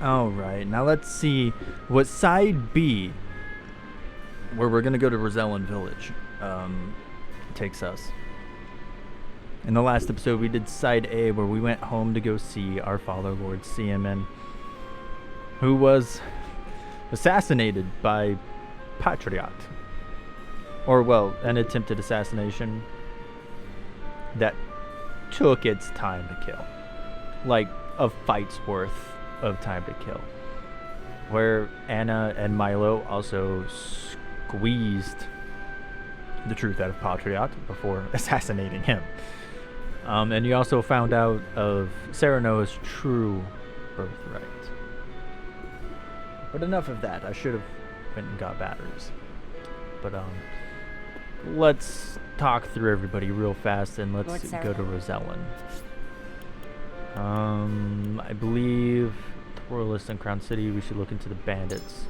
Alright, now let's see what side B, where we're gonna go to Roselle Village, takes us. In the last episode, we did side A, where we went home to go see our father, Lord Siamen, who was assassinated by Patriot. Or, well, an attempted assassination that took its time to kill. Like, a fight's worth of time to kill. Where Anna and Milo also squeezed the truth out of Patriot before assassinating him. And you also found out of Serenoa's true birthright. But enough of that. I should have went and got batteries. But let's talk through everybody real fast and let's go to Roselle. I believe the Royalists in Crown City, we should look into the bandits.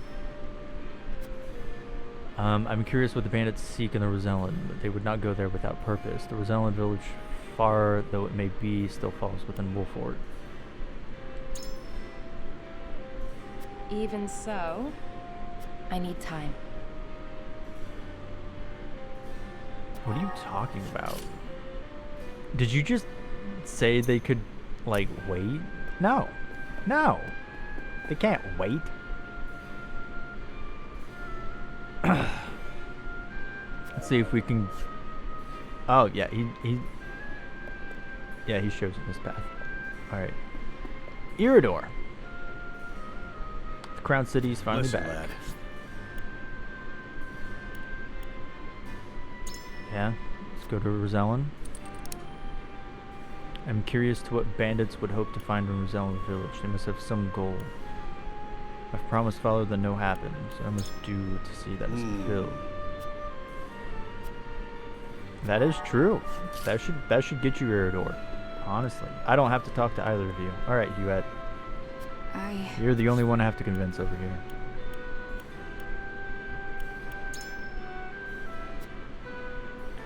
I'm curious what the bandits seek in the Roselle, but they would not go there without purpose. The Roselle village, far though it may be, still falls within Wolford. Even so, I need time. What are you talking about? Did you just say they could, like, wait? No. No. They can't wait. Let's see if we can... Oh, yeah, yeah, he shows us this path. Alright. Iridor. The Crown City's finally back. Lad. Yeah, let's go to Roselle. I'm curious to what bandits would hope to find in Roselle village. They must have some goal. I've promised Father that no happens. I must do to see that is fulfilled. That is true. That should get you Iridor. Honestly, I don't have to talk to either of you. All right, Huette. You're the only one I have to convince over here.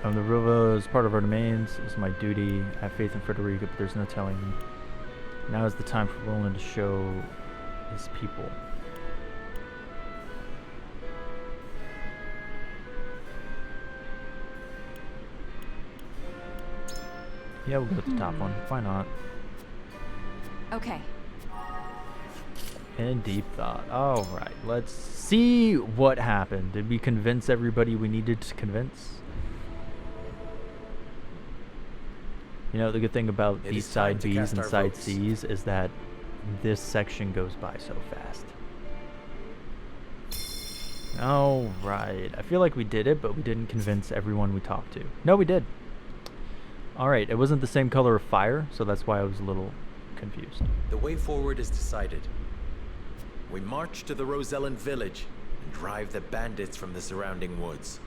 The Riva is part of our domains. It's my duty. I have faith in Frederica, but there's no telling me. Now is the time for Roland to show his people. Yeah, we'll go with the top one. Why not? Okay. In deep thought. Alright, let's see what happened. Did we convince everybody we needed to convince? You know, the good thing about these side Bs and side Cs is that this section goes by so fast. Alright, I feel like we did it, but we didn't convince everyone we talked to. No, we did. Alright, it wasn't the same color of fire, so that's why I was a little confused. The way forward is decided. We march to the Rosellan village and drive the bandits from the surrounding woods.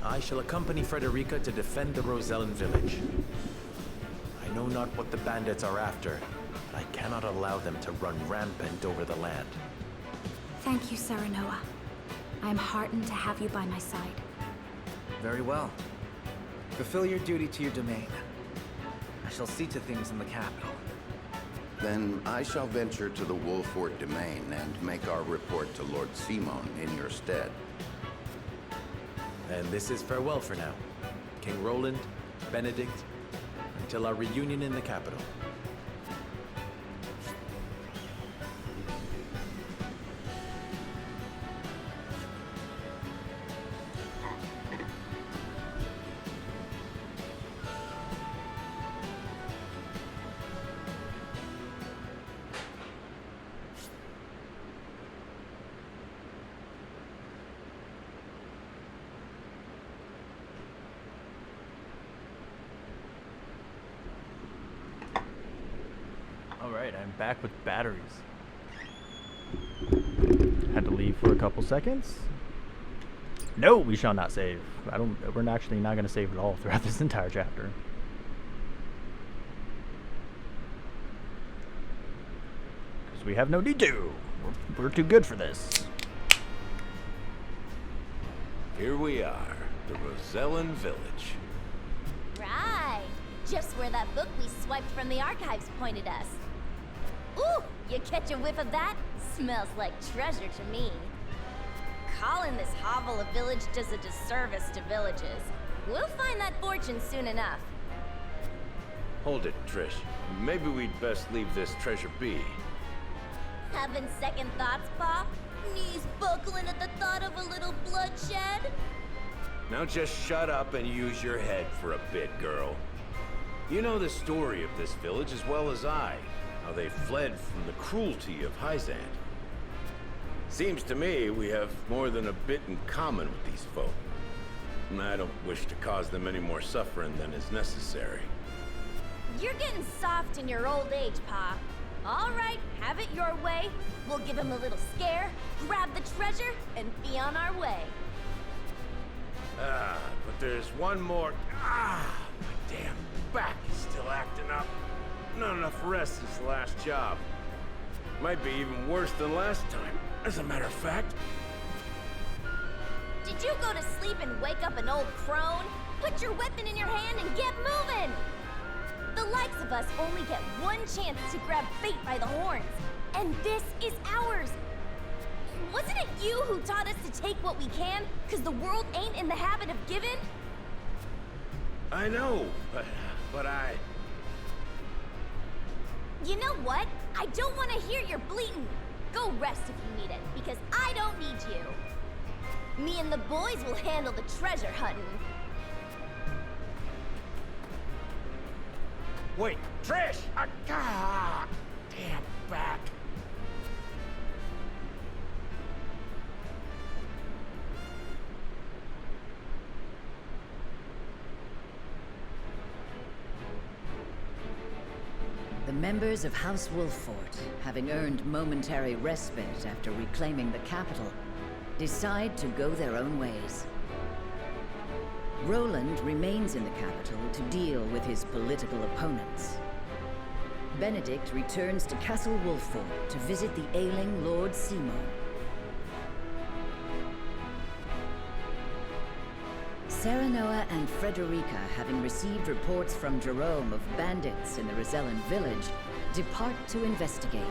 I shall accompany Frederica to defend the Rosellan village. I know not what the bandits are after, but I cannot allow them to run rampant over the land. Thank you, Serenoa. I am heartened to have you by my side. Very well. Fulfill your duty to your domain. I shall see to things in the capital. Then I shall venture to the Wolford domain and make our report to Lord Simon in your stead. And this is farewell for now. King Roland, Benedict, until our reunion in the capital. Alright, I'm back with batteries. Had to leave for a couple seconds. No, we shall not save. We're actually not going to save at all throughout this entire chapter. Because we have no need to. We're too good for this. Here we are, the Rosellan Village. Right. Just where that book we swiped from the archives pointed us. Ooh, you catch a whiff of that? Smells like treasure to me. Calling this hovel a village does a disservice to villages. We'll find that fortune soon enough. Hold it, Trish. Maybe we'd best leave this treasure be. Having second thoughts, Pa? Knees buckling at the thought of a little bloodshed? Now just shut up and use your head for a bit, girl. You know the story of this village as well as I. How they fled from the cruelty of Hyzant. Seems to me we have more than a bit in common with these folk. And I don't wish to cause them any more suffering than is necessary. You're getting soft in your old age, Pa. All right, have it your way. We'll give him a little scare, grab the treasure, and be on our way. But there's one more. My damn back is still acting up. Not enough rest since the last job. Might be even worse than last time, as a matter of fact. Did you go to sleep and wake up an old crone? Put your weapon in your hand and get moving! The likes of us only get one chance to grab fate by the horns, and this is ours! Wasn't it you who taught us to take what we can, cause the world ain't in the habit of giving? I know, but I... You know what? I don't want to hear your bleating. Go rest if you need it, because I don't need you. Me and the boys will handle the treasure hunting. Wait, Trish! Damn back. The members of House Wolffort, having earned momentary respite after reclaiming the capital, decide to go their own ways. Roland remains in the capital to deal with his political opponents. Benedict returns to Castle Wolffort to visit the ailing Lord Simon. Serenoa and Frederica, having received reports from Jerome of bandits in the Rosellan village, depart to investigate.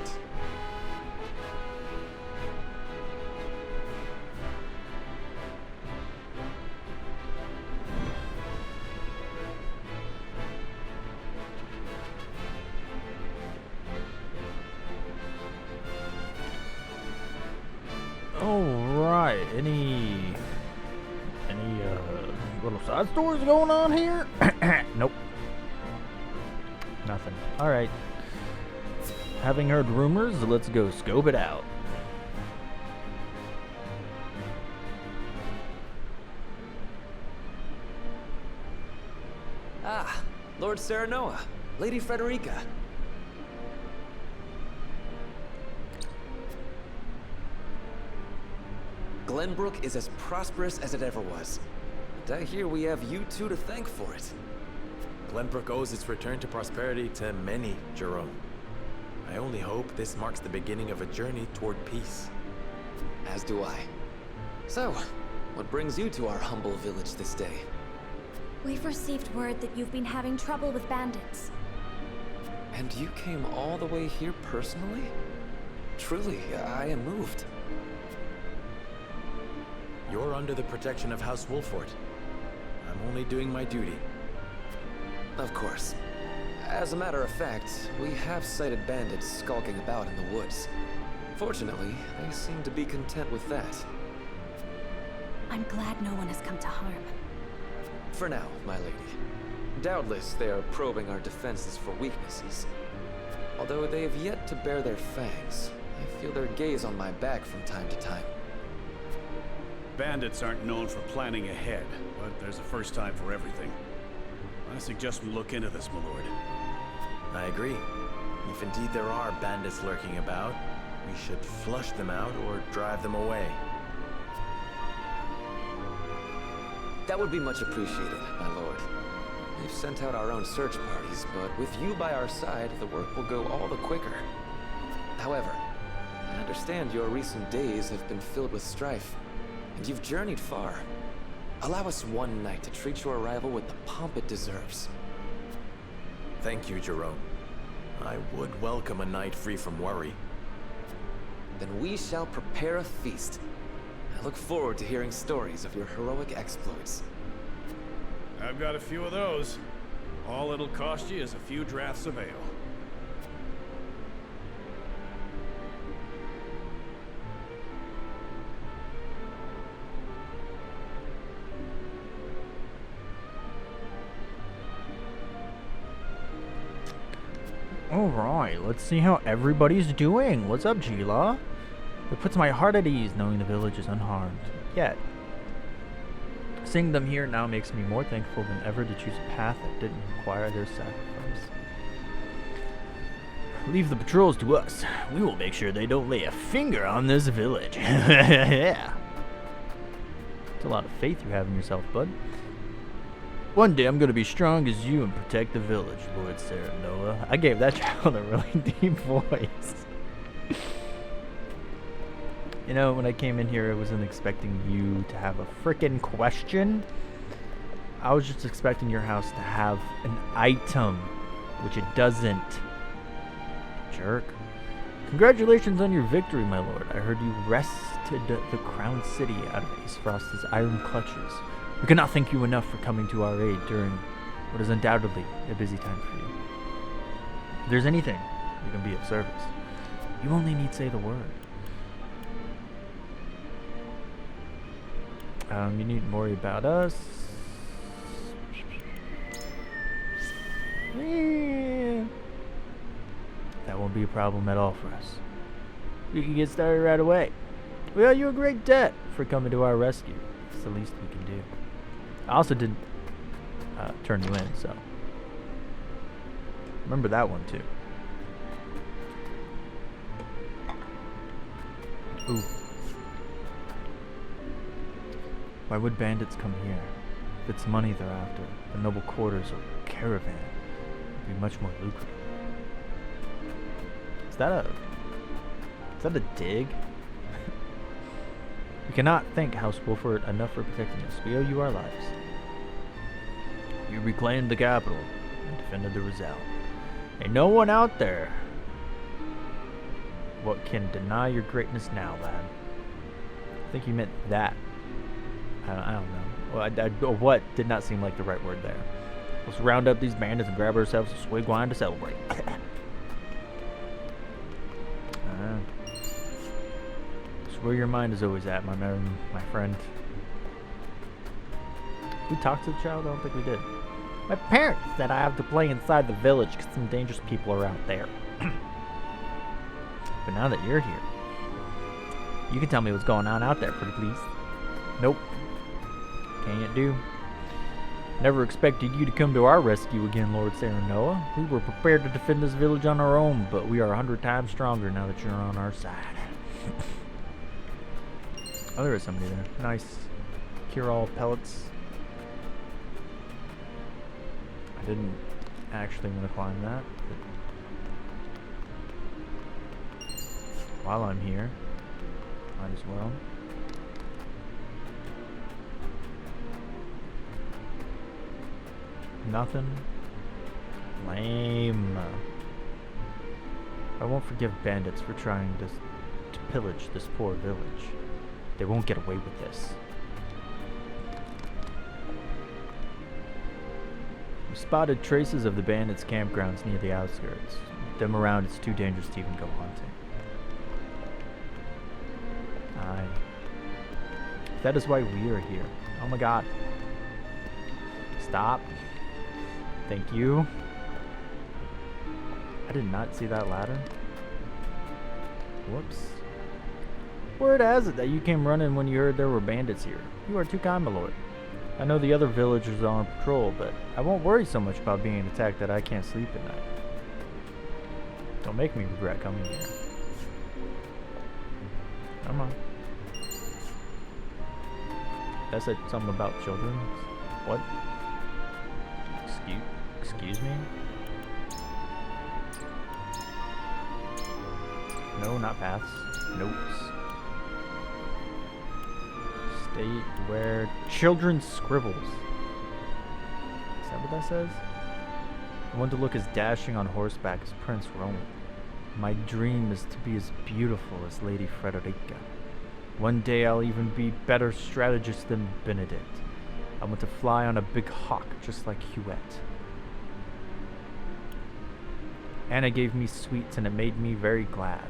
Alright, any little side stories going on here? Nope. Nothing. Alright. Having heard rumors, let's go scope it out. Ah, Lord Serenoa, Lady Frederica. Glenbrook is as prosperous as it ever was. And I hear we have you two to thank for it. Glenbrook owes its return to prosperity to many, Jerome. I only hope this marks the beginning of a journey toward peace. As do I. So, what brings you to our humble village this day? We've received word that you've been having trouble with bandits. And you came all the way here personally? Truly, I am moved. You're under the protection of House Wolffort. I'm only doing my duty. Of course. As a matter of fact, we have sighted bandits skulking about in the woods. Fortunately, they seem to be content with that. I'm glad no one has come to harm. For now, my lady. Doubtless they are probing our defenses for weaknesses. Although they have yet to bare their fangs, I feel their gaze on my back from time to time. Bandits aren't known for planning ahead, but there's a first time for everything. I suggest we look into this, my lord. I agree. If indeed there are bandits lurking about, we should flush them out or drive them away. That would be much appreciated, my lord. We've sent out our own search parties, but with you by our side, the work will go all the quicker. However, I understand your recent days have been filled with strife, and you've journeyed far. Allow us one night to treat your arrival with the pomp it deserves. Thank you, Jerome. I would welcome a night free from worry. Then we shall prepare a feast. I look forward to hearing stories of your heroic exploits. I've got a few of those. All it'll cost you is a few draughts of ale. Alright, let's see how everybody's doing. What's up, Gila? It puts my heart at ease knowing the village is unharmed. Yet, seeing them here now makes me more thankful than ever to choose a path that didn't require their sacrifice. Leave the patrols to us. We will make sure they don't lay a finger on this village. Yeah. It's a lot of faith you have in yourself, bud. One day I'm gonna be strong as you and protect the village, Lord Serenoa. I gave that child a really deep voice. You know, when I came in here, I wasn't expecting you to have a frickin' question. I was just expecting your house to have an item, which it doesn't. Jerk. Congratulations on your victory, my lord. I heard you wrested the crown city out of Ace Frost's iron clutches. We cannot thank you enough for coming to our aid during what is undoubtedly a busy time for you. If there's anything we can be of service, you only need say the word. You needn't worry about us. That won't be a problem at all for us. We can get started right away. We owe you a great debt for coming to our rescue. It's the least we can do. I also did turn you in, so remember that one too. Ooh. Why would bandits come here? If it's money they're after, the noble quarters or caravan would be much more lucrative. Is that a dig? We cannot thank House Wolford enough for protecting us. We owe you our lives. You reclaimed the capital and defended the Roselle. Ain't no one out there what can deny your greatness now, lad. I think you meant that. I don't know. Well, what did not seem like the right word there. Let's round up these bandits and grab ourselves a swig wine to celebrate. It's where your mind is always at, my friend. We talked to the child? I don't think we did. My parents said I have to play inside the village because some dangerous people are out there. But now that you're here, you can tell me what's going on out there, pretty please. Nope. Can't do. Never expected you to come to our rescue again, Lord Serenoa. We were prepared to defend this village on our own, but we are 100 times stronger now that you're on our side. Oh, there is somebody there. Nice. Cure-all pellets. I didn't actually want to climb that, but while I'm here, might as well. Nothing. Lame. I won't forgive bandits for trying to pillage this poor village. They won't get away with this. We spotted traces of the bandits' campgrounds near the outskirts. With them around, it's too dangerous to even go hunting. Aye. That is why we are here. Oh my god. Stop. Thank you. I did not see that ladder. Whoops. Word has it that you came running when you heard there were bandits here. You are too kind, my lord. I know the other villagers are on patrol, but I won't worry so much about being attacked that I can't sleep at night. Don't make me regret coming here. Come on. That said something about children. What? Excuse me? No, not paths. Notes. State where children scribbles. Is that what that says? I want to look as dashing on horseback as Prince Roland. My dream is to be as beautiful as Lady Frederica. One day I'll even be better strategist than Benedict. I want to fly on a big hawk just like Huette. Anna gave me sweets and it made me very glad.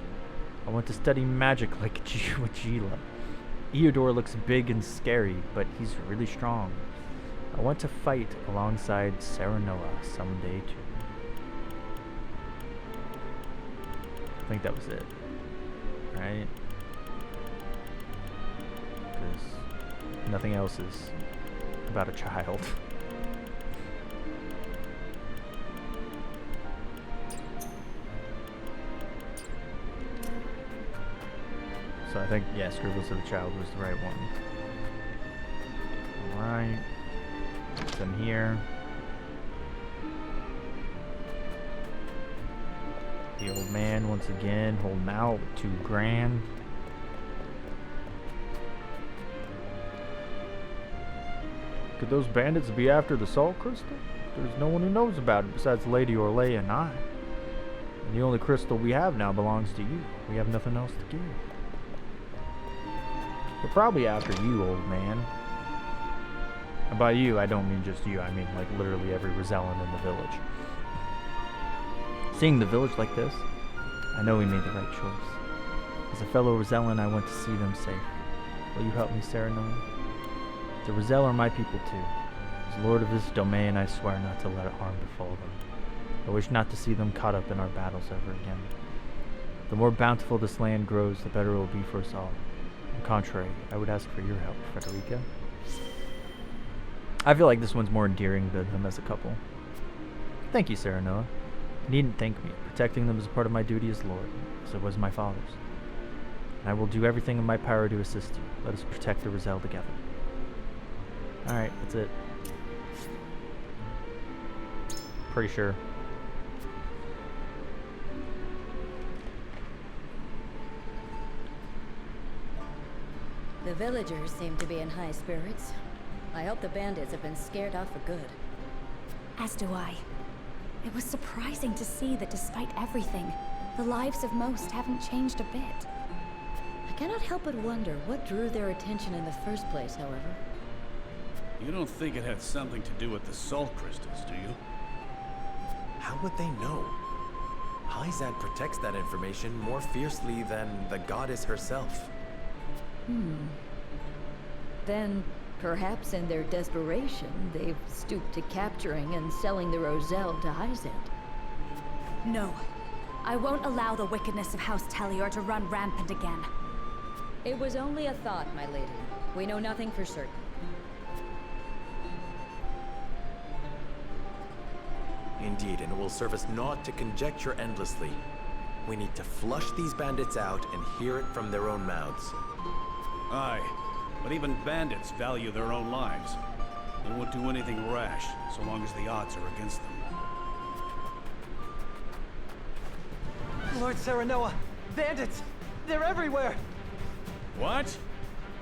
I want to study magic like Gila. Eodor looks big and scary, but he's really strong. I want to fight alongside Serenoa someday too. I think that was it, right? Because nothing else is about a child. So I think, yeah, Scribbles of the Child was the right one. Alright. What's in here? The old man once again holding out with $2,000. Could those bandits be after the salt crystal? There's no one who knows about it besides Lady Orlea and I. And the only crystal we have now belongs to you. We have nothing else to give. They're probably after you, old man. And by you, I don't mean just you. I mean like literally every Rosellan in the village. Seeing the village like this, I know we made the right choice. As a fellow Rosellan, I want to see them safe. Will you help me, Serenoa? The Roselle are my people too. As lord of this domain, I swear not to let harm befall them. I wish not to see them caught up in our battles ever again. The more bountiful this land grows, the better it will be for us all. On the contrary, I would ask for your help, Frederica. I feel like this one's more endearing than them as a couple. Thank you, Serenoa. You needn't thank me. Protecting them is a part of my duty as lord, as it was my father's. And I will do everything in my power to assist you. Let us protect the Roselle together. Alright, that's it. Pretty sure. The villagers seem to be in high spirits. I hope the bandits have been scared off for good. As do I. It was surprising to see that despite everything, the lives of most haven't changed a bit. I cannot help but wonder what drew their attention in the first place, however. You don't think it had something to do with the salt crystals, do you? How would they know? Hyzad protects that information more fiercely than the goddess herself. Then, perhaps in their desperation, they've stooped to capturing and selling the Roselle to Hyzad. No. I won't allow the wickedness of House Talior to run rampant again. It was only a thought, my lady. We know nothing for certain. Indeed, and it will serve us not to conjecture endlessly. We need to flush these bandits out and hear it from their own mouths. Aye, but even bandits value their own lives. They won't do anything rash, so long as the odds are against them. Lord Serenoa! Bandits! They're everywhere! What?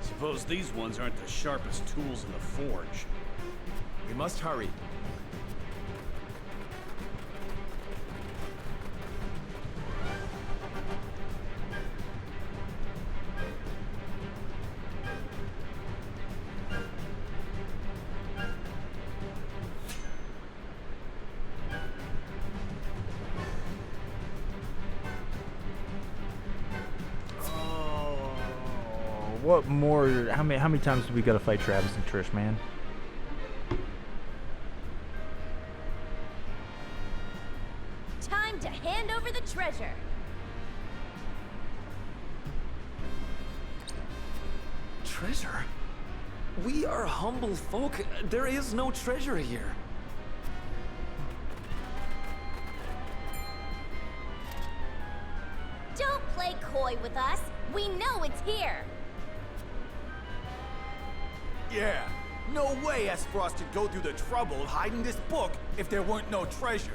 Suppose these ones aren't the sharpest tools in the forge. We must hurry. What more? How many times do we gotta fight Travis and Trish, man? Time to hand over the treasure. Treasure? We are humble folk. There is no treasure here. Don't play coy with us. We know it's here. Yeah, no way Frost could go through the trouble of hiding this book if there weren't no treasure.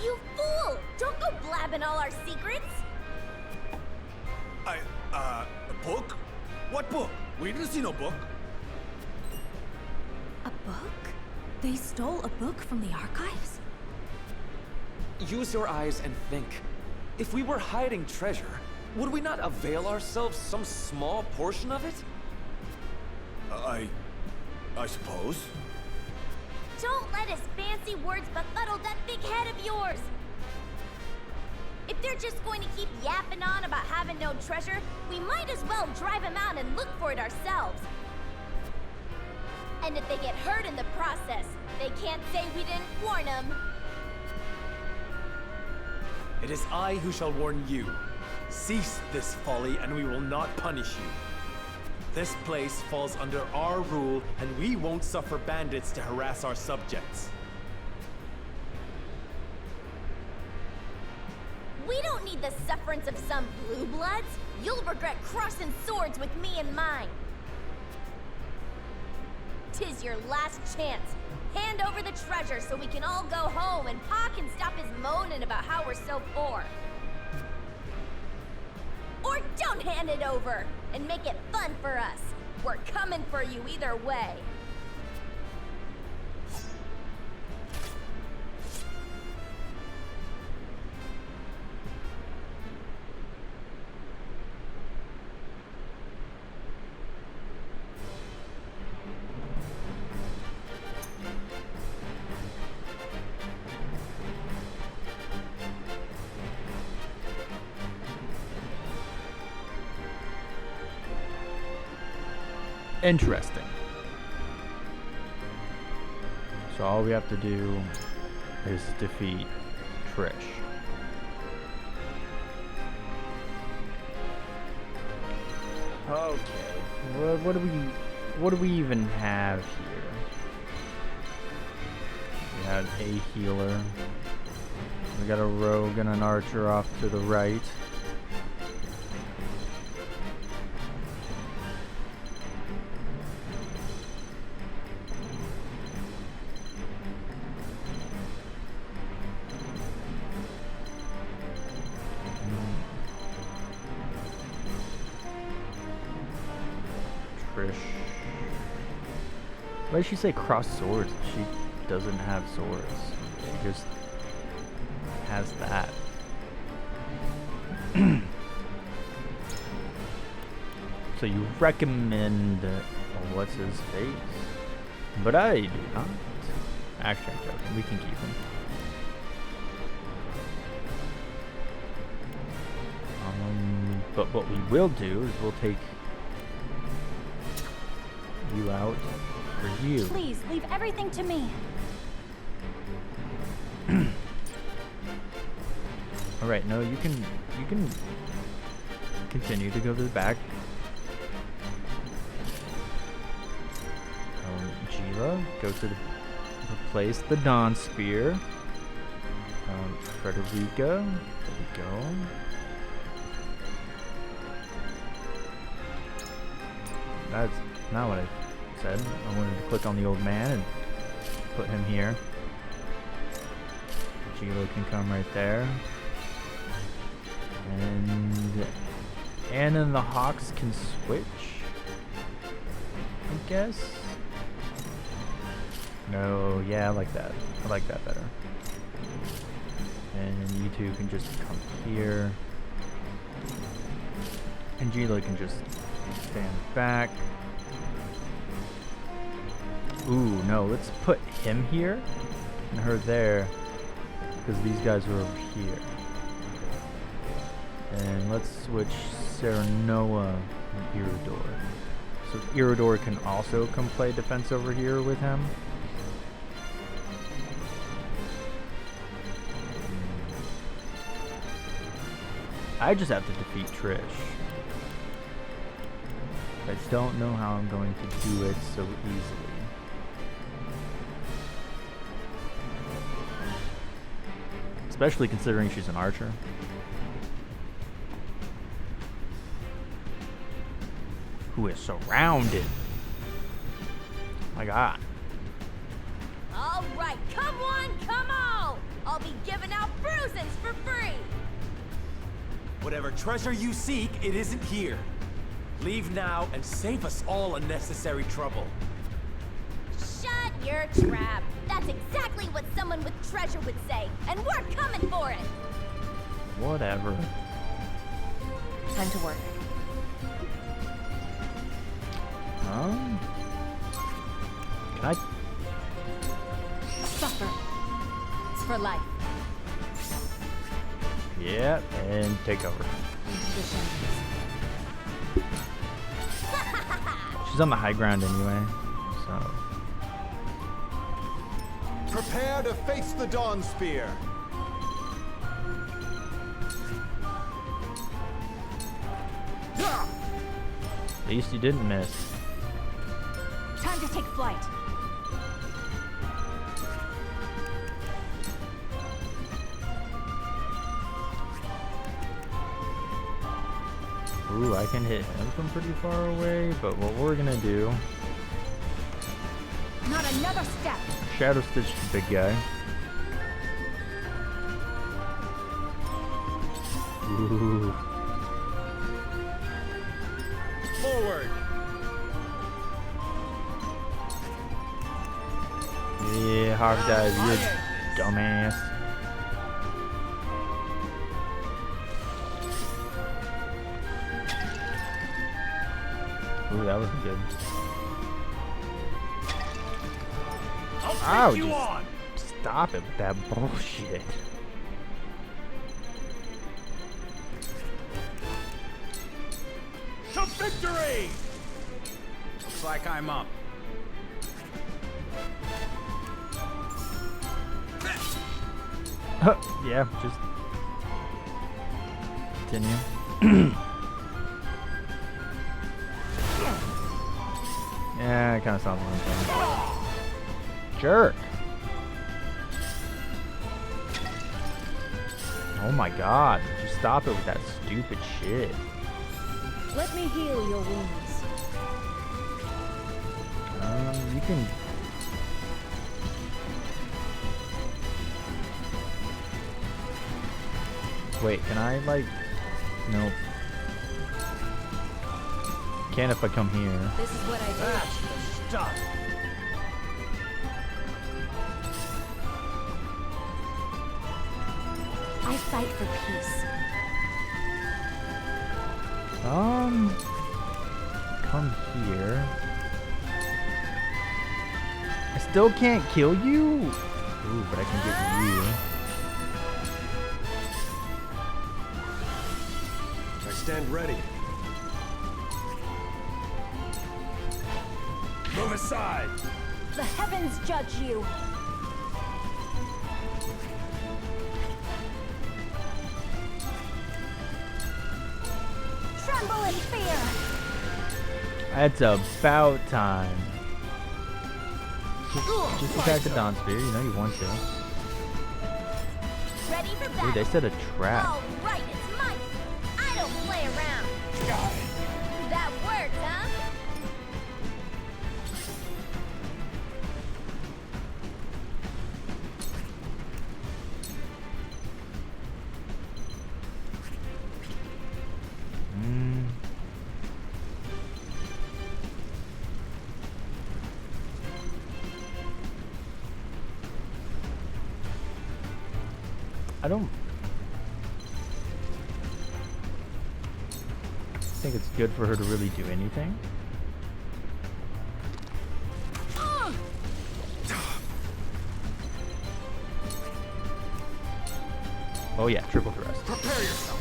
You fool! Don't go blabbing all our secrets. A book? What book? We didn't see no book. A book? They stole a book from the archives? Use your eyes and think. If we were hiding treasure, would we not avail ourselves some small portion of it? I suppose. Don't let his fancy words befuddle that big head of yours! If they're just going to keep yapping on about having no treasure, we might as well drive him out and look for it ourselves. And if they get hurt in the process, they can't say we didn't warn them. It is I who shall warn you. Cease this folly, and we will not punish you. This place falls under our rule, and we won't suffer bandits to harass our subjects. We don't need the sufferance of some blue bloods. You'll regret crossing swords with me in mine. 'Tis your last chance. Hand over the treasure so we can all go home and Pa can stop his moaning about how we're so poor. Or don't hand it over and make it fun for us. We're coming for you either way. Interesting. So all we have to do is defeat Trish. Okay. What do we even have here? We had a healer. We got a rogue and an archer off to the right. Trish. Why did she say cross swords? She doesn't have swords. She just has that. So you recommend what's his face? But I do not. Actually, I'm joking. We can keep him. But what we will do is we'll take you out for you. Please, leave everything to me. Alright, no, you can continue to go to the back. Gila, go to the replace the Dawn Spear. Frederica, there we go. That's not what I said. I wanted to click on the old man and put him here. Gila can come right there. And Anna and the Hawks can switch, I guess. No, yeah, I like that. I like that better. And you two can just come here. And Gila can just stand back. Ooh, no, let's put him here and her there, because these guys are over here. And let's switch Serenoa and Iridor. So Iridor can also come play defense over here with him. I just have to defeat Trish. I don't know how I'm going to do it so easily. Especially considering she's an archer. Who is surrounded. My God. All right, come on, come on! I'll be giving out bruisings for free! Whatever treasure you seek, it isn't here. Leave now and save us all unnecessary trouble. Shut your trap. That's exactly what someone with treasure would say, and we're coming for it. Whatever. Time to work. Can I? Suffer. It's for life. Yeah, and take over. She's on the high ground anyway, so. Prepare to face the Dawn Spear. At least you didn't miss. Time to take flight. Ooh, I can hit him from pretty far away, but what we're gonna do... Not another step. Shadow Stitch the big guy. Ooh. Forward. Yeah, Hawk Dive, you dumbass. Ooh, that wasn't good. Ow, just stop it with that bullshit. To victory! Looks like I'm up. Yeah, just continue. Yeah, it kind of sounds like one thing. Jerk. Oh my god, just stop it with that stupid shit. Let me heal your wounds. You can... Wait, can I, like... Nope. Can if I come here. This is what I do. That's the stuff. I fight for peace. Come here. I still can't kill you? Ooh, but I can get you. I stand ready. Move aside! The heavens judge you. Tremble in fear. It's about time. Just attack the Dawn Spear, you know you want to. Ready for battle. Ooh, they set a trap. All right, it's mine. I don't play around. Got it. That worked, huh? I don't think it's good for her to really do anything. Oh yeah, triple thrust. Prepare yourself.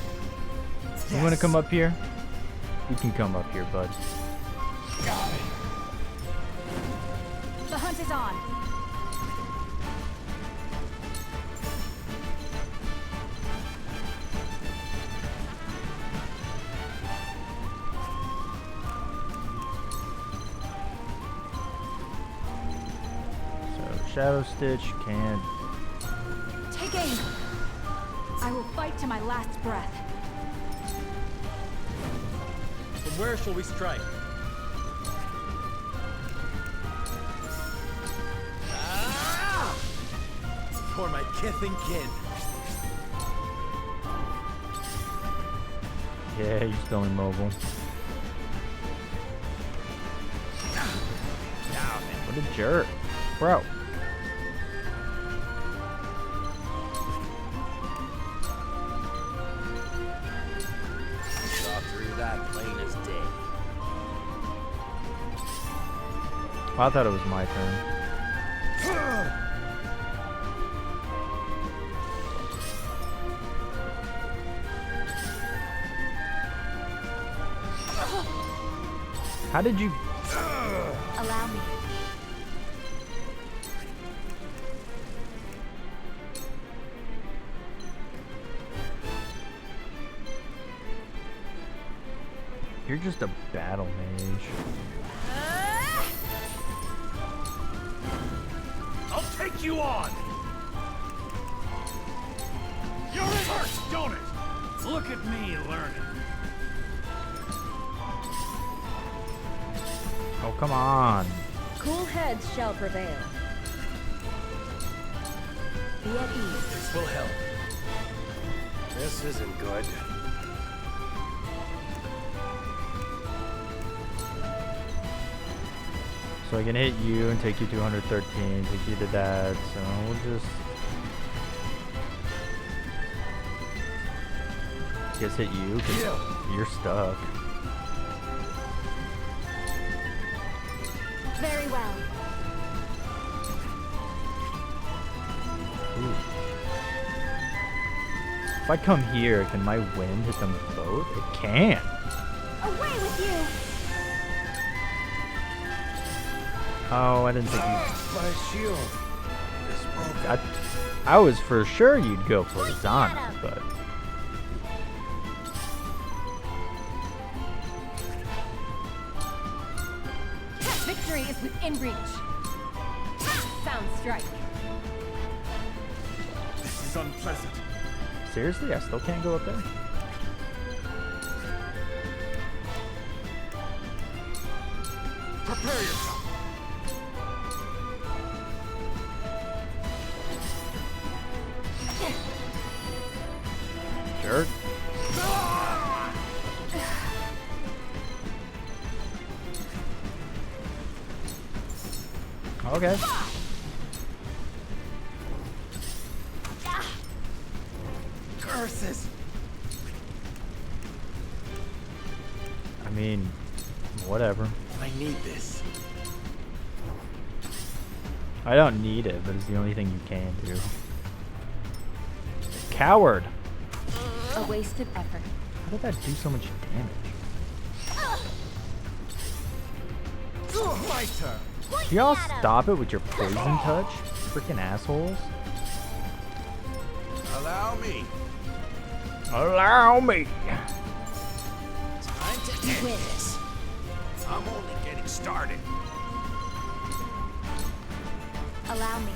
You want to come up here? You can come up here, bud. Got it. The hunt is on. Shadow Stitch can... Take aim. I will fight to my last breath. From where shall we strike? Ah! For my kith and kin. Yeah, you're still immobile. What a jerk. Bro. Saw through that plain as day. Oh, I thought it was my turn. How did you... Allow me. You're just a battle mage. I'll take you on! You're it hurts, don't it? Look at me learning. Oh, come on. Cool heads shall prevail. Be at ease. This will help. This isn't good. So I can hit you and take you to 113, take you to that, so we'll just... Guess hit you, because you're stuck. Very well. Ooh. If I come here, can my wind hit them both? It can! Away with you! Oh, I didn't think you... My shield is broken. I was for sure you'd go for the Zana, but... Victory is within reach. Sound strike. This is unpleasant. Seriously? I still can't go up there? Prepare yourself. Jerk. Okay. Curses! I mean, whatever. I need this. I don't need it, but it's the only thing you can do. Coward! A wasted effort. How did that do so much damage? My turn. Can y'all stop it with your poison touch? Freaking assholes. Allow me. Allow me! Time to end this. I'm only getting started. Allow me.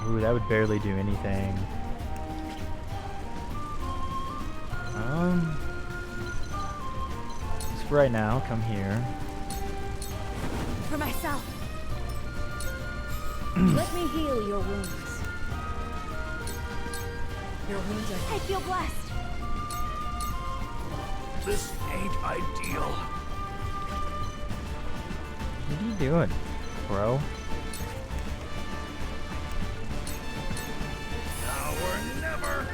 Ooh, that would barely do anything. Just for right now, come here. For myself. Let me heal your wounds. Your wounds are... I feel blessed. This ain't ideal. What are you doing, bro? Now or never.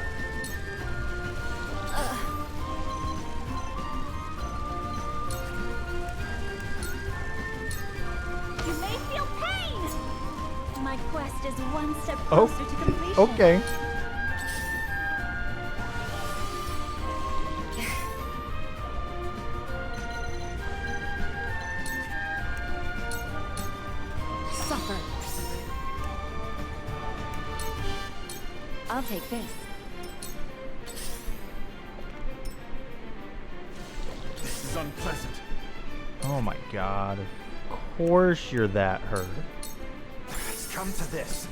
You may feel pain! My quest is one step Oh, closer to completion. okay. Suffer. I'll take this. This is unpleasant. Oh my god. Of course you're that hurt. It's come to this.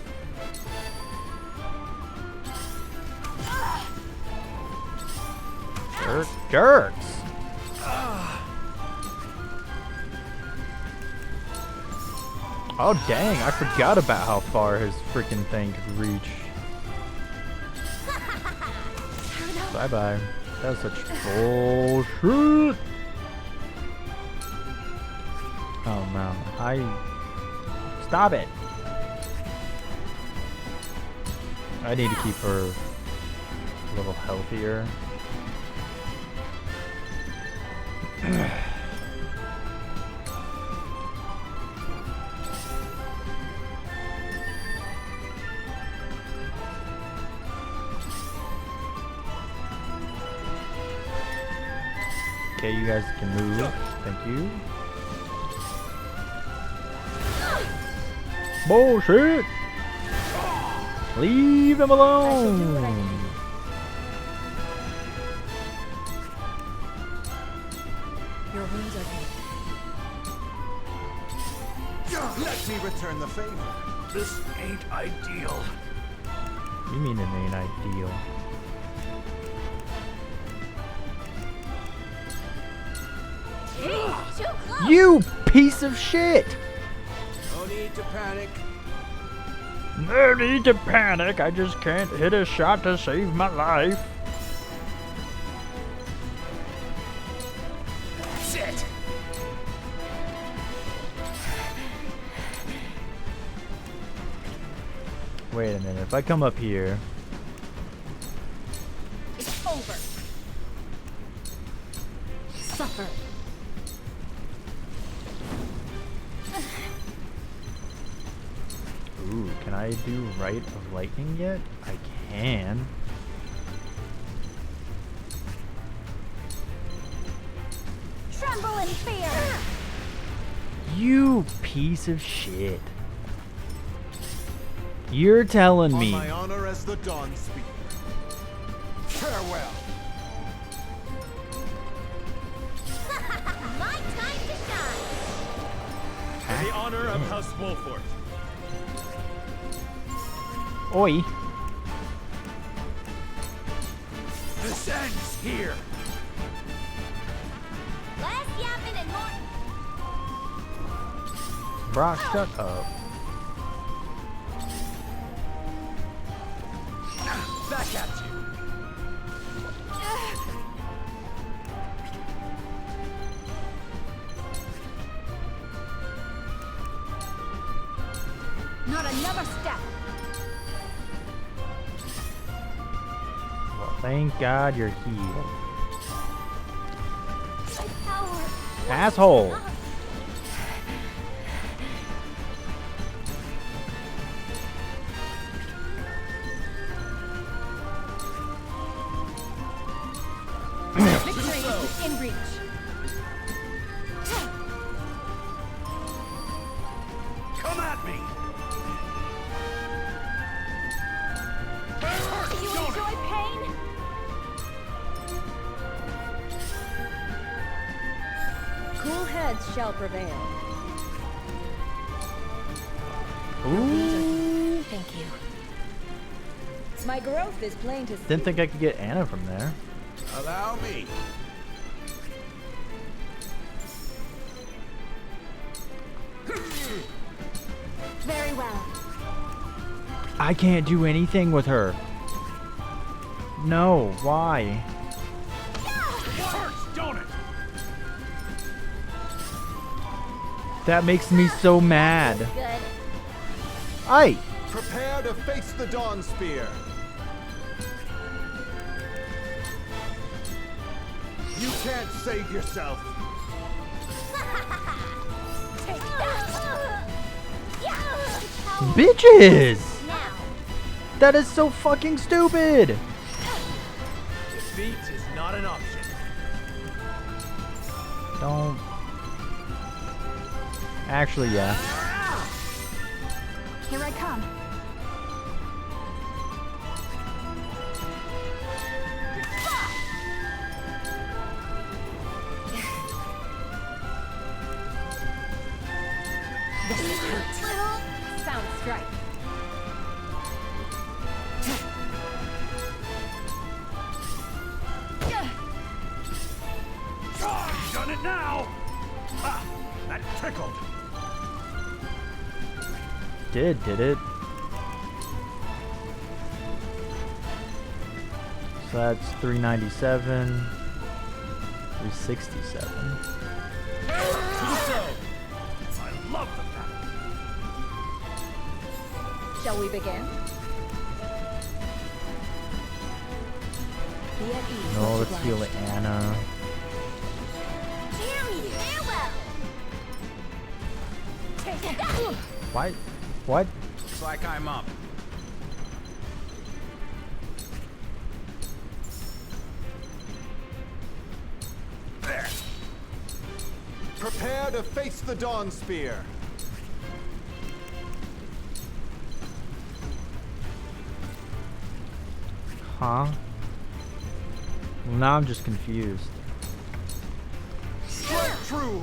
Jerks. Oh dang, I forgot about how far his freaking thing could reach. Bye bye. That was such bullshit. Oh man, stop it. I need to keep her a little healthier. Okay, you guys can move. Thank you. Bullshit! Leave him alone! Your wounds are healed. Let me return the favor. This ain't ideal. You mean it ain't ideal? Too close. You piece of shit! No need to panic. No need to panic. I just can't hit a shot to save my life. That's it. Wait a minute. If I come up here, It's over. Suffer. ooh, can I do Rite of Lightning yet? I can. Tremble in fear. You piece of shit. You're telling On me. my honor as the Dawn Speaker. Farewell. My time to shine. In the honor of House Wolford. Oi. This ends here. Less yapping and more. Brock, shut up. Back at you. Not another step. Well, thank God you're healed. My power. Asshole. Victory is in reach. Come at me. Do you enjoy pain? Cool heads shall prevail. Ooh. Thank you. My growth is plain to see. Didn't think I could get Anna from there. Allow me. Very well. I can't do anything with her. No, why? Hurts, don't it? That makes me so mad. Good. Aye. Prepare to face the Dawn Spear. You can't save yourself. Take that. Bitches! Now. That is so fucking stupid. Defeat is not an option. Don't. Actually, yeah. Here I come. Sound strike. You've done it now. Ah, that tickled. Did it? So that's 397, 367. I love the fact. Shall we begin? Be at ease. No, much let's heal obliged. Anna. Damn you! Farewell! Take it. Why? What? Looks like I'm up. There. Prepare to face the Dawn Spear. Huh? Well, now I'm just confused. Strike true.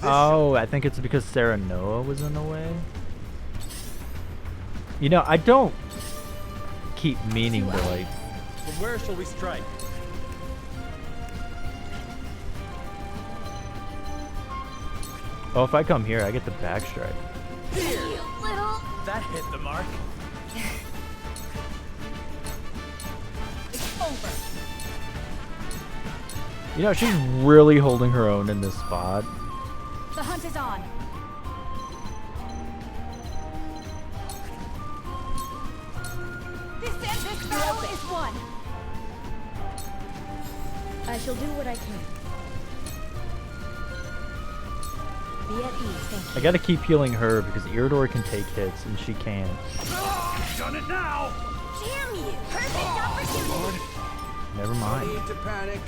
Oh, I think it's because Sarah Noah was in the way. You know, I don't keep meaning to like. From where shall we strike? Oh, if I come here, I get the backstrike. You little... That hit the mark. It's over. You know, she's really holding her own in this spot. The hunt is on. This battle is won. I shall do what I can. Be at ease, thank you. I gotta keep healing her because Iridor can take hits and she can't. Done it now. Damn you! Perfect opportunity! Never mind. No need to panic.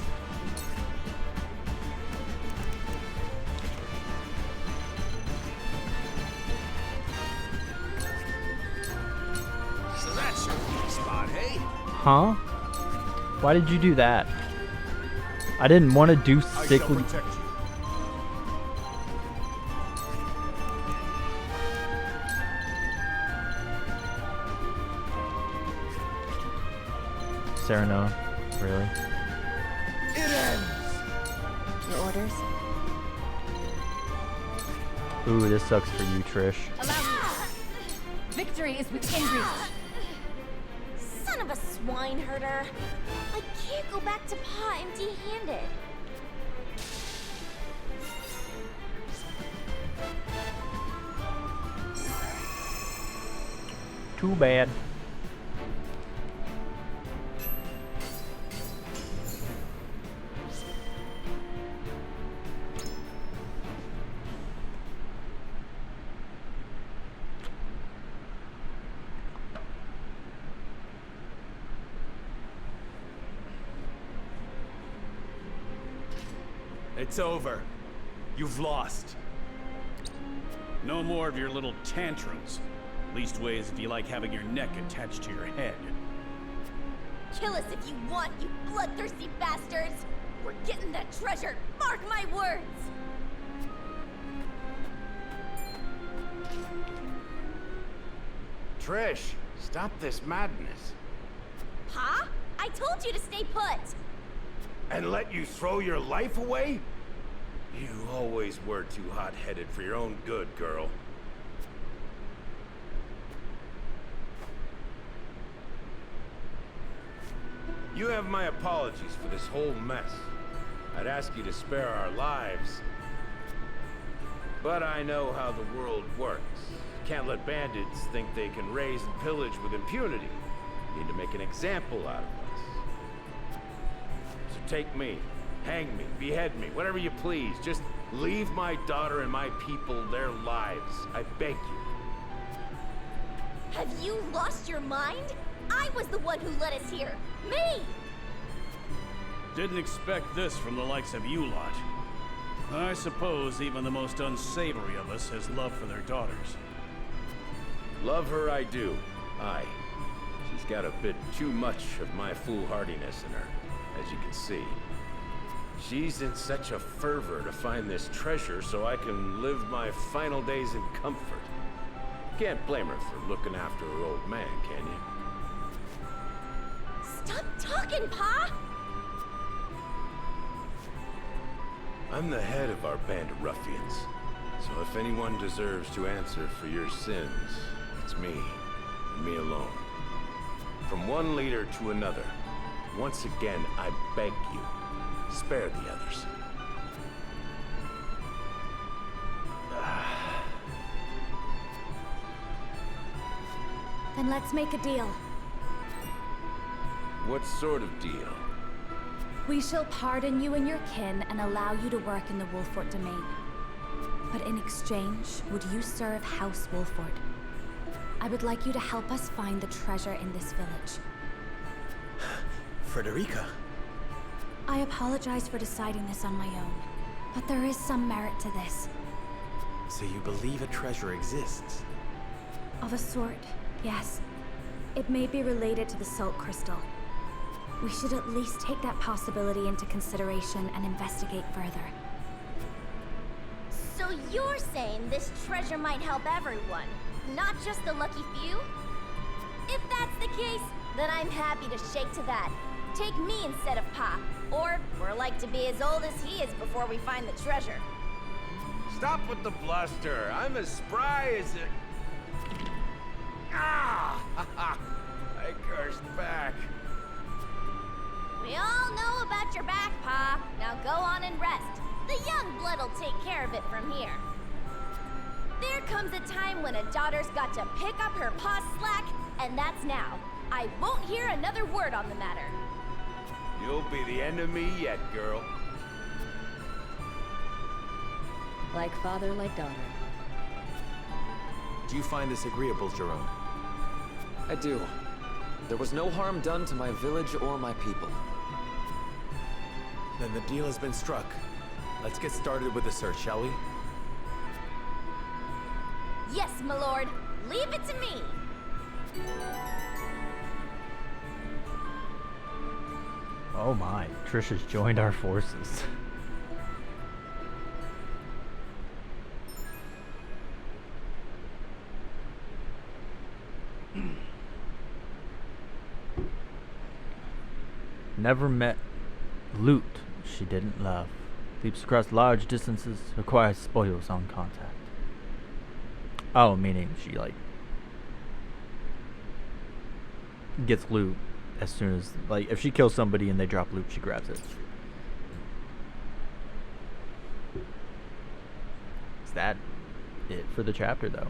So that's your weak spot, hey? Huh? Why did you do that? I didn't want to do I shall sickly. protect you. Sarah Noah, really? It ends. Your orders? Ooh, this sucks for you, Trish. Allow me. Victory is within reach. Son of a swine herder. I can't go back to Pa empty-handed. Too bad. It's over. You've lost. No more of your little tantrums. Leastways if you like having your neck attached to your head. Kill us if you want, you bloodthirsty bastards! We're getting that treasure! Mark my words! Trish, stop this madness. Pa? I told you to stay put! And let you throw your life away? You always were too hot-headed for your own good, girl. You have my apologies for this whole mess. I'd ask you to spare our lives. But I know how the world works. Can't let bandits think they can raise and pillage with impunity. Need to make an example out of us. So take me, hang me, behead me, whatever you please. Just leave my daughter and my people their lives. I beg you. Have you lost your mind? I was the one who led us here! Me! Didn't expect this from the likes of you lot. I suppose even the most unsavory of us has love for their daughters. Love her I do. Aye. She's got a bit too much of my foolhardiness in her, as you can see. She's in such a fervor to find this treasure so I can live my final days in comfort. Can't blame her for looking after her old man, can you? Stop talking, Pa! I'm the head of our band of ruffians. So if anyone deserves to answer for your sins, it's me, and me alone. From one leader to another, Once again, I beg you, spare the others. Then let's make a deal. What sort of deal? We shall pardon you and your kin and allow you to work in the Wolfort domain. But in exchange, would you serve House Wolfort? I would like you to help us find the treasure in this village. Frederica. I apologize for deciding this on my own, but there is some merit to this. So you believe a treasure exists? Of a sort, yes. It may be related to the Salt Crystal. We should at least take that possibility into consideration and investigate further. So you're saying this treasure might help everyone, not just the lucky few? If that's the case, then I'm happy to shake to that. Take me instead of Pop, or we're like to be as old as he is before we find the treasure. Stop with the bluster. I'm as spry as a... Ah! I cursed back. We all know about your back, Pa. Now go on and rest. The young blood'll take care of it from here. There comes a time when a daughter's got to pick up her pa's slack, and that's now. I won't hear another word on the matter. You'll be the end of me yet, girl. Like father, like daughter. Do you find this agreeable, Jerome? I do. There was no harm done to my village or my people. Then the deal has been struck. Let's get started with the search, shall we? Yes, my lord. Leave it to me. Oh my, Trish has joined our forces. Never met loot she didn't love. Leaps across large distances, requires spoils on contact. Oh, meaning she, like, gets loot as soon as, like, if she kills somebody and they drop loot, she grabs it. Is that it for the chapter, though?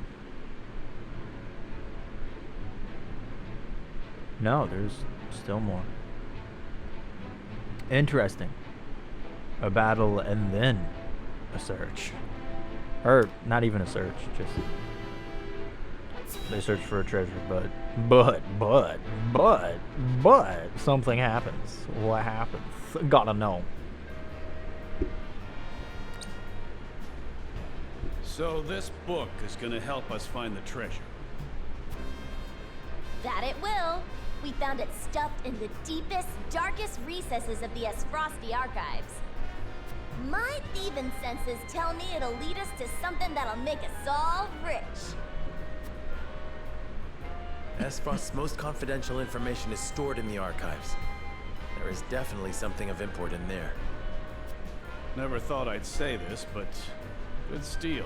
No, there's still more. Interesting. A battle and then a search. Or not even a search, just they search for a treasure, but something happens. What happens? Gotta know. So this book is gonna help us find the treasure. That it will. We found it stuffed in the deepest, darkest recesses of the Esfrosti archives. My thieving senses tell me it'll lead us to something that'll make us all rich. Esfrost's most confidential information is stored in the archives. There is definitely something of import in there. Never thought I'd say this, but good steal.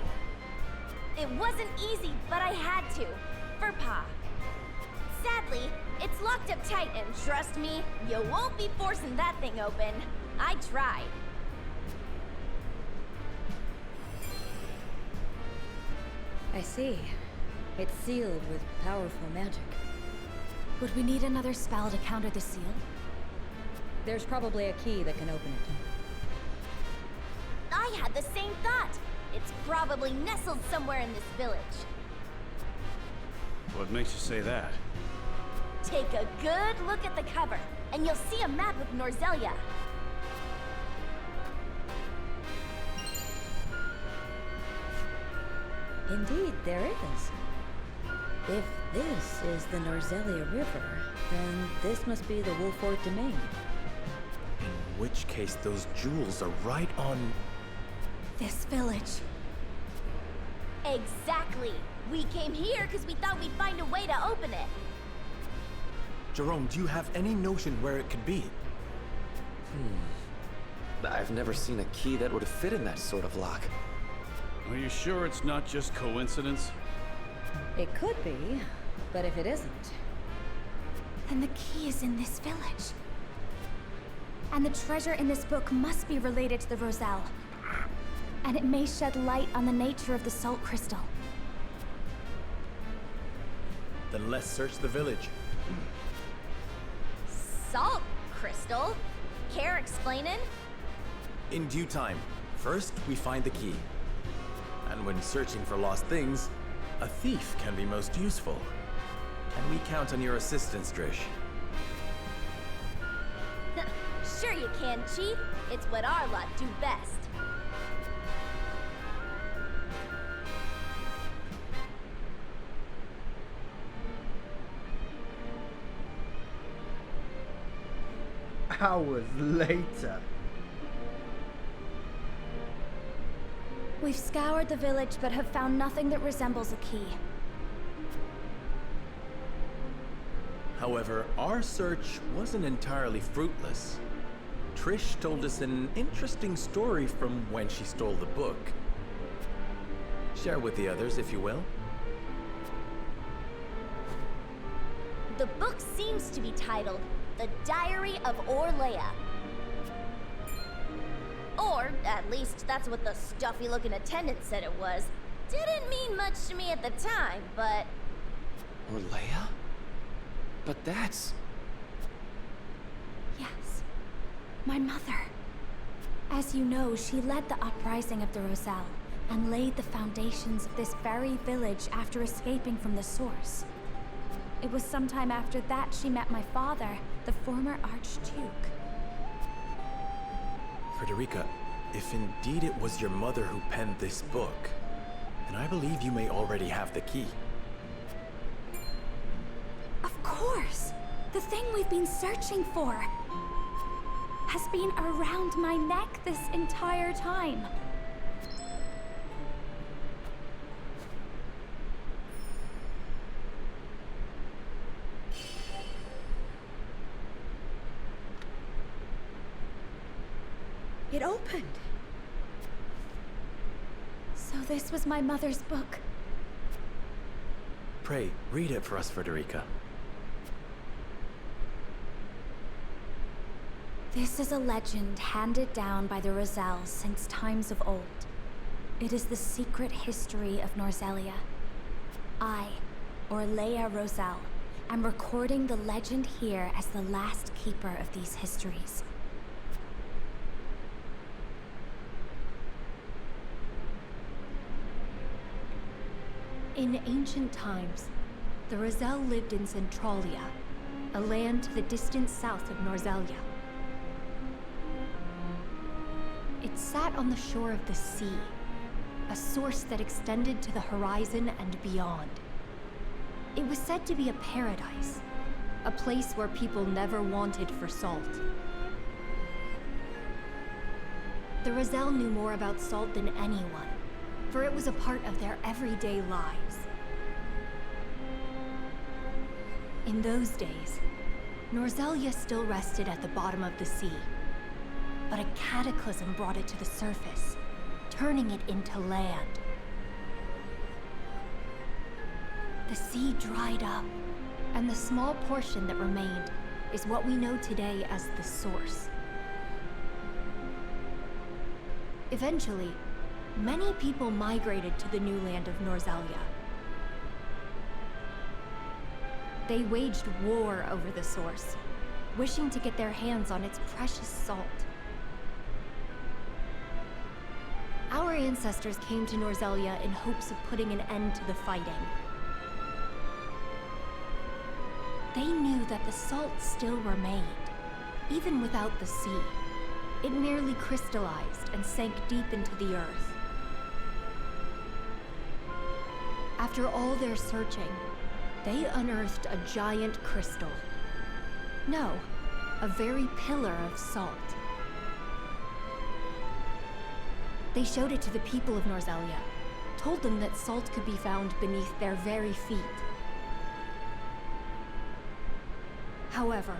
It wasn't easy, but I had to. For Pa. Sadly, it's locked up tight, and trust me, you won't be forcing that thing open. I tried. I see. It's sealed with powerful magic. Would we need another spell to counter the seal? There's probably a key that can open it. I had the same thought. It's probably nestled somewhere in this village. What makes you say that? Take a good look at the cover, and you'll see a map of Norzelia. Indeed, there is. If this is the Norzelia River, then this must be the Wolfort domain. In which case, those jewels are right on... This village. Exactly. We came here because we thought we'd find a way to open it. Jerome, do you have any notion where it could be? I've never seen a key that would fit in that sort of lock. Are you sure it's not just coincidence? It could be, but if it isn't... Then the key is in this village. And the treasure in this book must be related to the Roselle. And it may shed light on the nature of the salt crystal. Then let's search the village. Salt crystal? Care explaining? In due time. First, we find the key. And when searching for lost things, a thief can be most useful. Can we count on your assistance, Trish? Sure you can, Chief. It's what our lot do best. Hours later. We've scoured the village but have found nothing that resembles a key. However, our search wasn't entirely fruitless. Trish told us an interesting story from when she stole the book. Share with the others, if you will. The book seems to be titled The Diary of Orlea. Or, at least, that's what the stuffy-looking attendant said it was. Didn't mean much to me at the time, but... Orlea? But that's... Yes. My mother. As you know, she led the uprising of the Roselle and laid the foundations of this very village after escaping from the source. It was sometime after that she met my father, the former Archduke. Frederica, if indeed it was your mother who penned this book, then I believe you may already have the key. Of course! The thing we've been searching for has been around my neck this entire time. It opened. So this was my mother's book. Pray, read it for us, Frederica. This is a legend handed down by the Roselles since times of old. It is the secret history of Norzelia. I, Orlea Roselle, am recording the legend here as the last keeper of these histories. In ancient times, the Roselle lived in Centralia, a land to the distant south of Norzelia. It sat on the shore of the sea, a source that extended to the horizon and beyond. It was said to be a paradise, a place where people never wanted for salt. The Roselle knew more about salt than anyone, for it was a part of their everyday lives. In those days, Norzelia still rested at the bottom of the sea, but a cataclysm brought it to the surface, turning it into land. The sea dried up, and the small portion that remained is what we know today as the source. Eventually, many people migrated to the new land of Norzelia. They waged war over the source, wishing to get their hands on its precious salt. Our ancestors came to Norzelia in hopes of putting an end to the fighting. They knew that the salt still remained, even without the sea. It merely crystallized and sank deep into the earth. After all their searching, they unearthed a giant crystal. No, a very pillar of salt. They showed it to the people of Norzelia, told them that salt could be found beneath their very feet. However,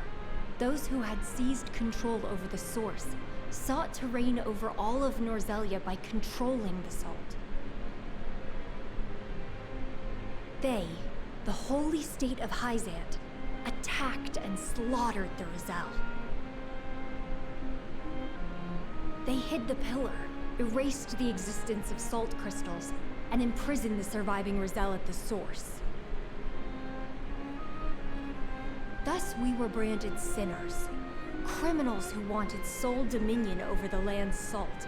those who had seized control over the source sought to reign over all of Norzelia by controlling the salt. They, the holy state of Hyzant, attacked and slaughtered the Roselle. They hid the pillar, erased the existence of salt crystals, and imprisoned the surviving Roselle at the source. Thus we were branded sinners, criminals who wanted sole dominion over the land's salt.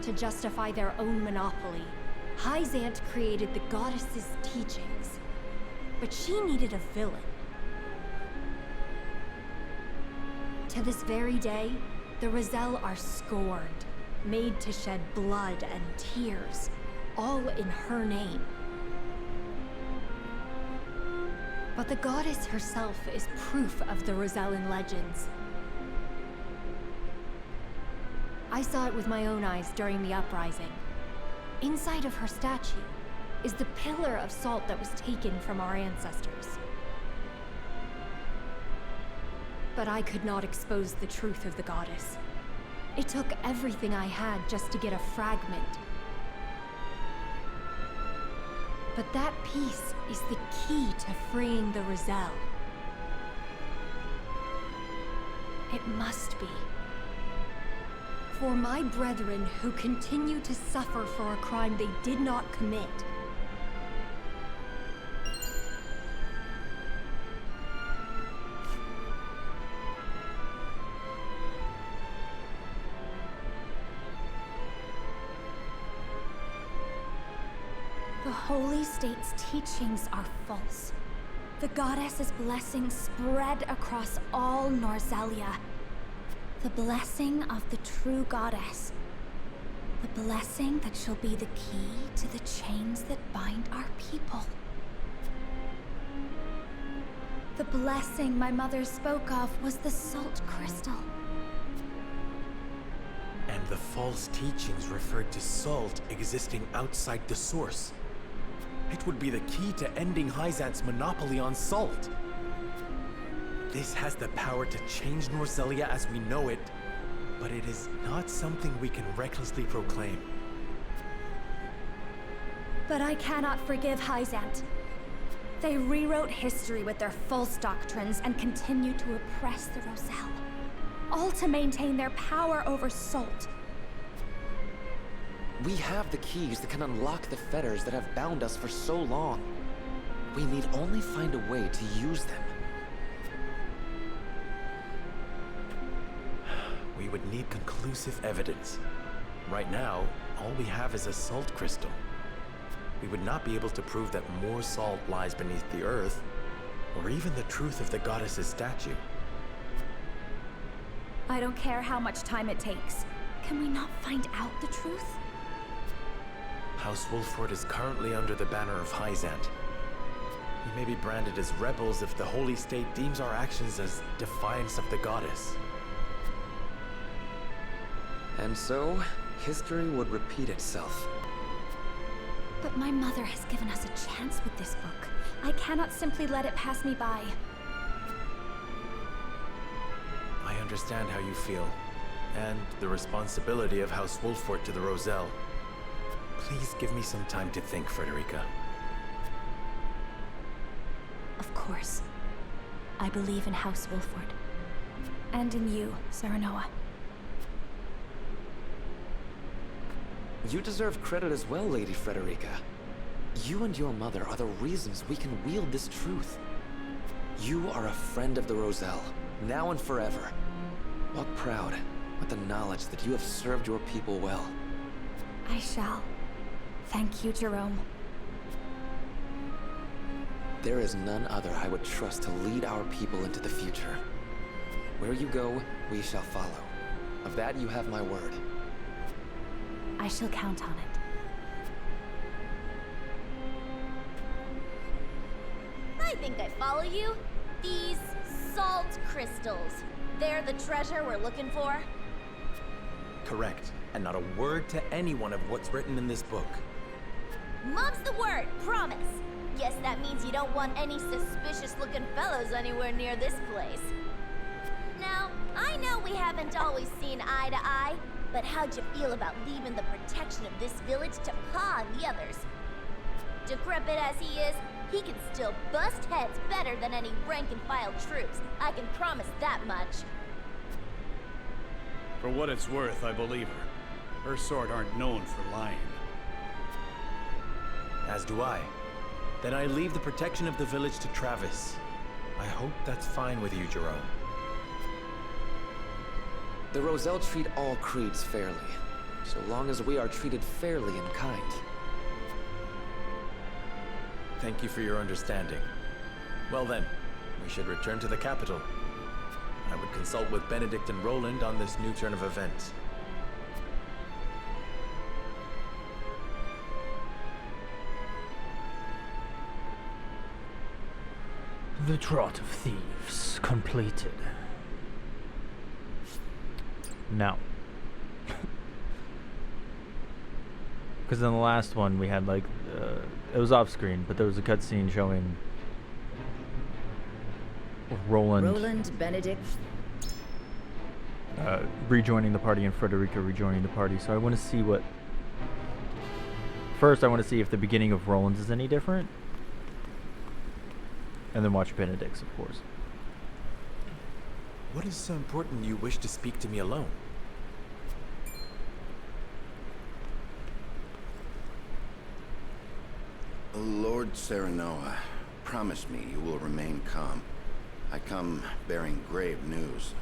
To justify their own monopoly, Hyzant created the goddess's teachings. But she needed a villain. To this very day, the Roselle are scorned, made to shed blood and tears, all in her name. But the goddess herself is proof of the Rosellan legends. I saw it with my own eyes during the uprising. Inside of her statue is the pillar of salt that was taken from our ancestors. But I could not expose the truth of the goddess. It took everything I had just to get a fragment. But that piece is the key to freeing the Roselle. It must be. For my brethren who continue to suffer for a crime they did not commit. The Holy State's teachings are false. The goddess's blessing spread across all Norzelia. The blessing of the true goddess. The blessing that shall be the key to the chains that bind our people. The blessing my mother spoke of was the salt crystal. And the false teachings referred to salt existing outside the source. It would be the key to ending Hyzant's monopoly on salt. This has the power to change Norzelia as we know it, but it is not something we can recklessly proclaim. But I cannot forgive Hyzant. They rewrote history with their false doctrines and continue to oppress the Roselle, all to maintain their power over salt. We have the keys that can unlock the fetters that have bound us for so long. We need only find a way to use them. We would need conclusive evidence. Right now, all we have is a salt crystal. We would not be able to prove that more salt lies beneath the earth, or even the truth of the goddess's statue. I don't care how much time it takes. Can we not find out the truth? House Wolford is currently under the banner of Hyzant. We may be branded as rebels if the Holy State deems our actions as defiance of the goddess. And so, history would repeat itself. But my mother has given us a chance with this book. I cannot simply let it pass me by. I understand how you feel, and the responsibility of House Wolford to the Roselle. Please give me some time to think, Frederica. Of course. I believe in House Wolford. And in you, Serenoa. You deserve credit as well, Lady Frederica. You and your mother are the reasons we can wield this truth. You are a friend of the Roselle, now and forever. Walk proud with the knowledge that you have served your people well. I shall. Thank you, Jerome. There is none other I would trust to lead our people into the future. Where you go, we shall follow. Of that you have my word. I shall count on it. I think I follow you. These salt crystals, they're the treasure we're looking for? Correct. And not a word to anyone of what's written in this book. Mum's the word, promise. Guess that means you don't want any suspicious-looking fellows anywhere near this place. Now, I know we haven't always seen eye to eye, but how'd you feel about leaving the protection of this village to Pa and the others? Decrepit as he is, he can still bust heads better than any rank-and-file troops. I can promise that much. For what it's worth, I believe her. Her sort aren't known for lying. As do I. Then I leave the protection of the village to Travis. I hope that's fine with you, Jerome. The Roselle treat all creeds fairly, so long as we are treated fairly and kind. Thank you for your understanding. Well then, we should return to the capital. I would consult with Benedict and Roland on this new turn of events. The Trot of Thieves completed. Now, because in the last one we had like it was off screen, but there was a cutscene showing Roland, Benedict, rejoining the party and Frederica rejoining the party. So I want to see what. First, I want to see if the beginning of Roland's is any different, and then watch Benedict's, of course. What is so important you wish to speak to me alone? Lord Serenoa, promise me you will remain calm. I come bearing grave news.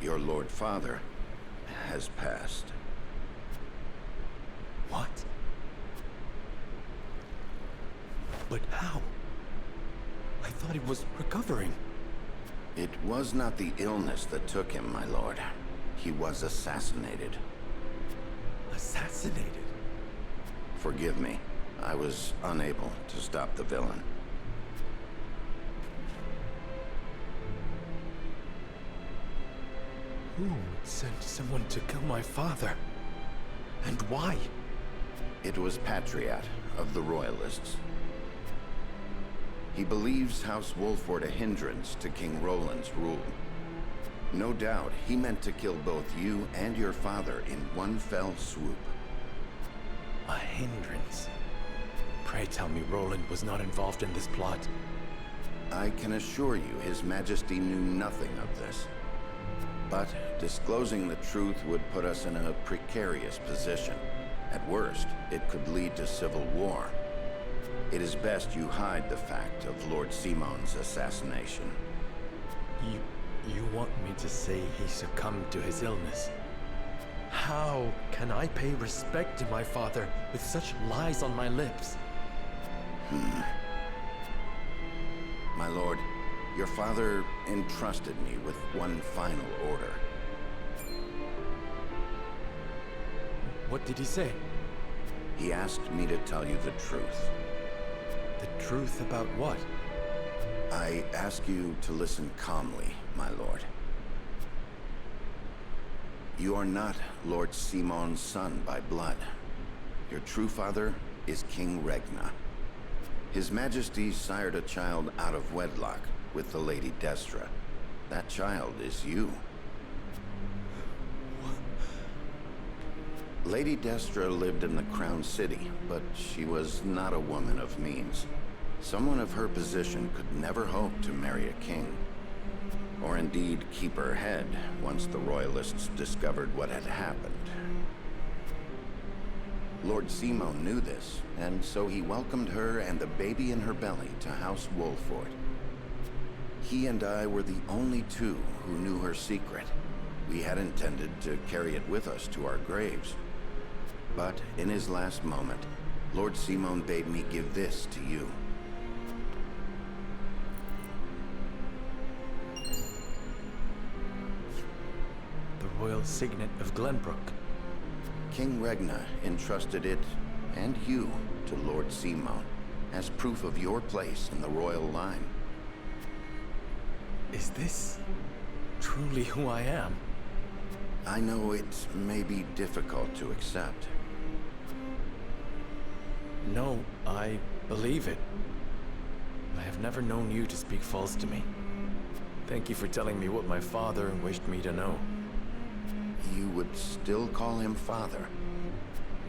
Your Lord Father has passed. What? But how? I thought he was recovering. It was not the illness that took him, my lord. He was assassinated. Assassinated? Forgive me. I was unable to stop the villain. Who would send someone to kill my father? And why? It was Patriot of the Royalists. He believes House Wolford a hindrance to King Roland's rule. No doubt, he meant to kill both you and your father in one fell swoop. A hindrance? Pray tell me Roland was not involved in this plot. I can assure you His Majesty knew nothing of this. But disclosing the truth would put us in a precarious position. At worst, it could lead to civil war. It is best you hide the fact of Lord Simon's assassination. You want me to say he succumbed to his illness? How can I pay respect to my father with such lies on my lips? My lord, your father entrusted me with one final order. What did he say? He asked me to tell you the truth. The truth about what? I ask you to listen calmly, my lord. You are not Lord Simon's son by blood. Your true father is King Regna. His Majesty sired a child out of wedlock with the Lady Destra. That child is you. What? Lady Destra lived in the Crown City, but she was not a woman of means. Someone of her position could never hope to marry a king. Or indeed keep her head once the Royalists discovered what had happened. Lord Simon knew this, and so he welcomed her and the baby in her belly to House Wolford. He and I were the only two who knew her secret. We had intended to carry it with us to our graves. But in his last moment, Lord Simon bade me give this to you. The royal signet of Glenbrook. King Regna entrusted it, and you, to Lord Simon, as proof of your place in the royal line. Is this truly who I am? I know it may be difficult to accept. No, I believe it. I have never known you to speak false to me. Thank you for telling me what my father wished me to know. You would still call him father?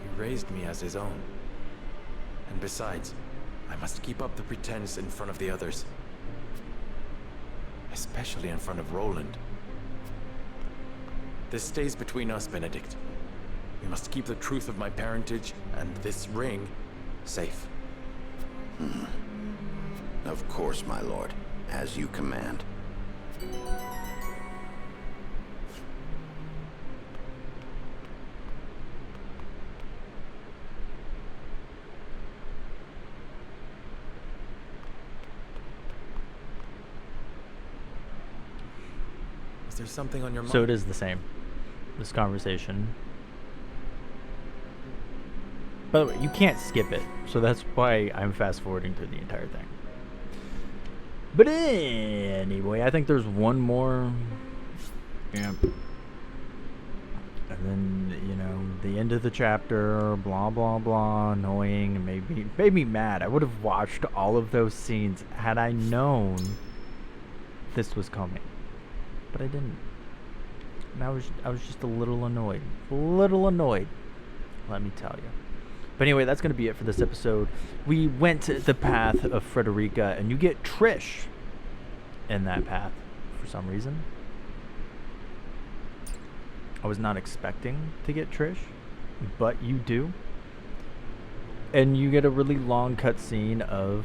He raised me as his own. And besides, I must keep up the pretense in front of the others. Especially in front of Roland. This stays between us, Benedict. We must keep the truth of my parentage and this ring safe. Of course, my lord. As you command. Is there something on your mind? So it is the same. This conversation. By the way, you can't skip it, so that's why I'm fast forwarding through the entire thing. But anyway, I think there's one more. Yeah. And then, you know, the end of the chapter, blah, blah, blah, annoying, made me mad. I would have watched all of those scenes had I known this was coming. But I didn't. And I was just a little annoyed. Let me tell you. But anyway, that's going to be it for this episode. We went the path of Frederica, and you get Trish in that path for some reason. I was not expecting to get Trish, but you do. And you get a really long cutscene of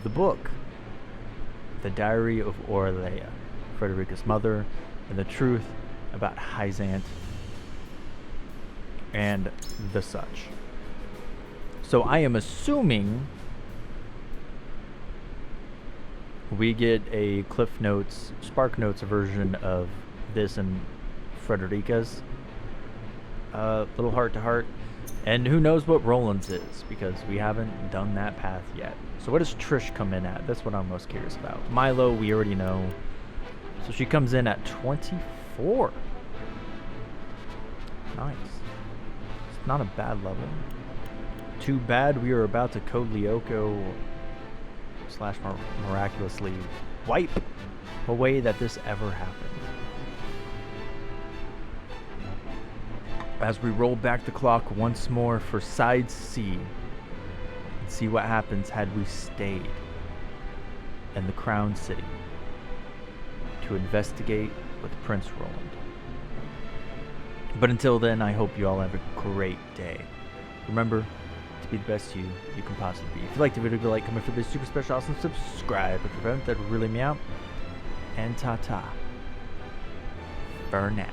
the book, The Diary of Orlea, Frederica's mother, and the truth about Hysant and the such. So I am assuming we get a Cliff Notes, Spark Notes version of this and Frederica's. Little heart to heart. And who knows what Roland's is, because we haven't done that path yet. So what does Trish come in at? That's what I'm most curious about. Milo, we already know. So she comes in at 24. Nice. It's not a bad level. Too bad we are about to code Lyoko / miraculously wipe away that this ever happened. As we roll back the clock once more for Side C, and see what happens had we stayed in the Crown City to investigate with Prince Roland. But until then, I hope you all have a great day. Remember to be the best you can possibly be. If you liked the video, go like, comment for this super special, awesome, subscribe if you haven't. That would really me out. And ta-ta for now.